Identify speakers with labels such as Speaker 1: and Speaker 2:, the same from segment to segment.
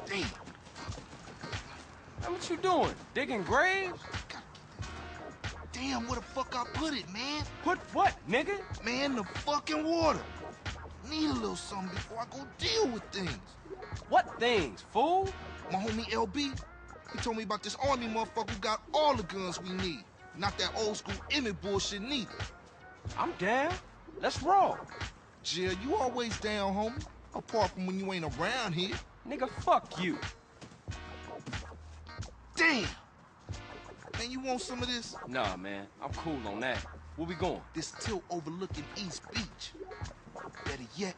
Speaker 1: Damn.
Speaker 2: Man, what you doing? Digging graves?
Speaker 1: Damn, where the fuck I put it, man?
Speaker 2: Put what, nigga?
Speaker 1: Man, the fucking water. Need a little something before I go deal with things.
Speaker 2: What things, fool?
Speaker 1: My homie LB, he told me about this army motherfucker who got all the guns we need. Not that old school Emmett bullshit neither.
Speaker 2: I'm down. Let's roll.
Speaker 1: Jill, you always down, homie. Apart from when you ain't around here.
Speaker 2: Nigga, fuck you.
Speaker 1: Damn! Man, you want some of this?
Speaker 2: Nah, man. I'm cool on that. Where we going?
Speaker 1: This tilt overlooking East Beach. Better yet,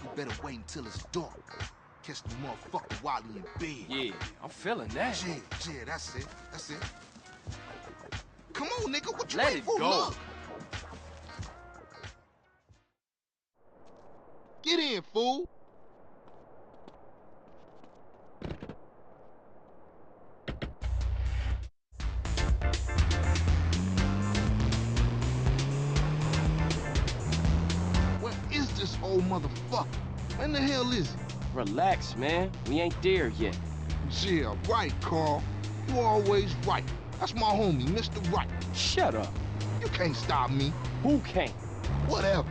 Speaker 1: we better wait until it's dark. Catch the motherfucker while he in bed.
Speaker 2: Yeah, I'm feeling that.
Speaker 1: Yeah, that's it. That's it. Come on, nigga. What you
Speaker 2: Let
Speaker 1: waiting
Speaker 2: it
Speaker 1: for?
Speaker 2: go.
Speaker 1: Look. Get in, fool. Where is this old motherfucker? When the hell is he?
Speaker 2: Relax, man. We ain't there yet.
Speaker 1: Yeah, right, Carl. You always right. That's my homie, Mr. Right.
Speaker 2: Shut up.
Speaker 1: You can't stop me.
Speaker 2: Who can't?
Speaker 1: Whatever.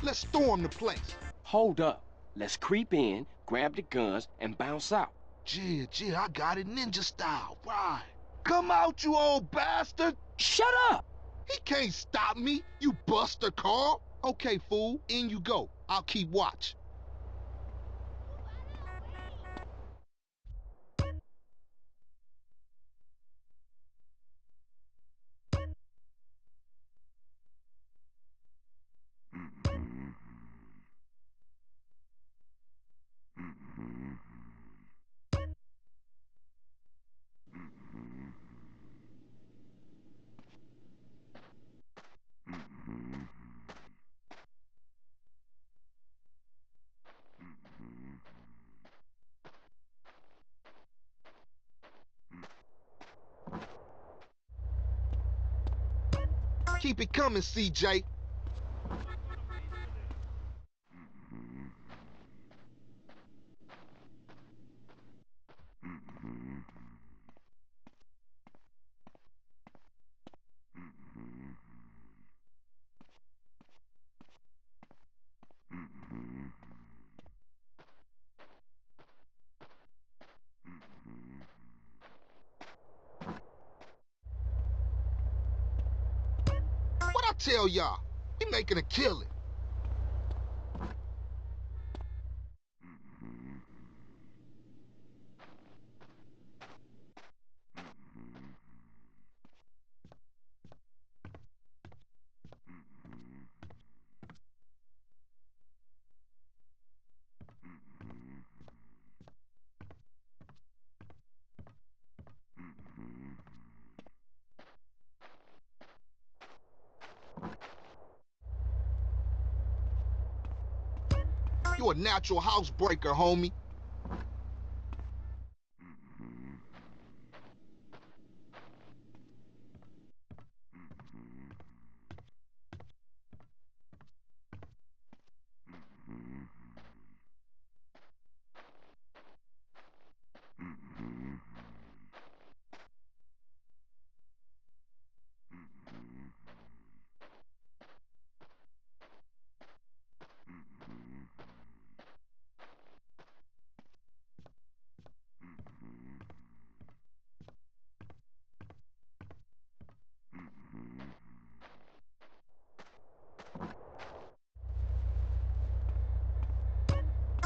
Speaker 1: Let's storm the place.
Speaker 2: Hold up. Let's creep in, grab the guns, and bounce out.
Speaker 1: Yeah, I got it ninja style. Right. Come out, you old bastard.
Speaker 2: Shut up!
Speaker 1: He can't stop me, you buster, Carl. Okay, fool, in you go. I'll keep watch. Keep it coming, CJ. What I tell y'all? We making a killing. You a natural housebreaker, homie.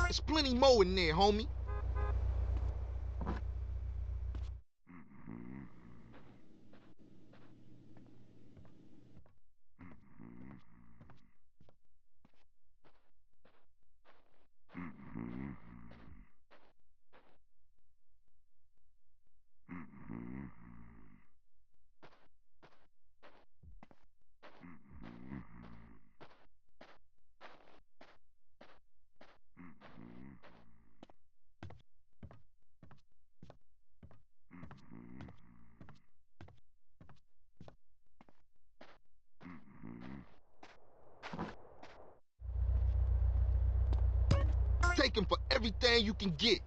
Speaker 1: There's plenty more in there, homie. Take him for everything you can get.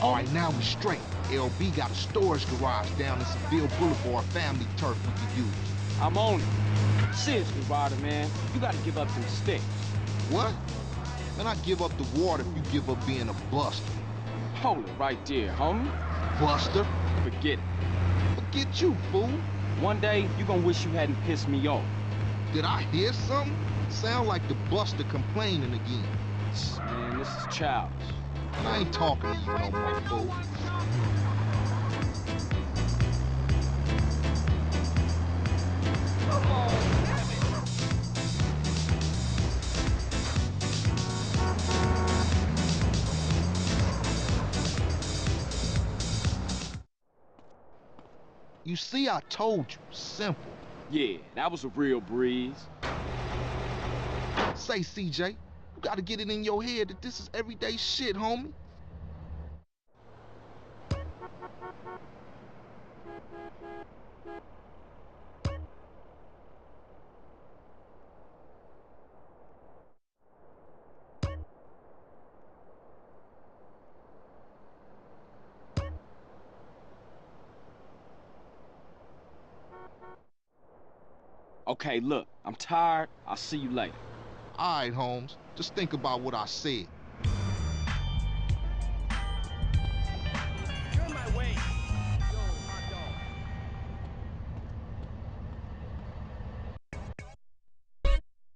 Speaker 1: All right, now we straight. LB got a storage garage down in Seville Boulevard, family turf we can use.
Speaker 2: I'm on it. Seriously, Ryder, man. You gotta give up them sticks.
Speaker 1: What? Man, I give up the water if you give up being a buster.
Speaker 2: Hold it right there, homie.
Speaker 1: Buster?
Speaker 2: Forget it.
Speaker 1: Forget you, fool.
Speaker 2: One day, you gonna wish you hadn't pissed me off.
Speaker 1: Did I hear something? Sound like the buster complaining again.
Speaker 2: Man, this is childish.
Speaker 1: I ain't talking to you no more, fool. You see, I told you. Simple.
Speaker 2: Yeah, that was a real breeze.
Speaker 1: Say, CJ, you gotta get it in your head that this is everyday shit, homie.
Speaker 2: Okay, look, I'm tired. I'll see you later.
Speaker 1: All right, Holmes. Just think about what I said.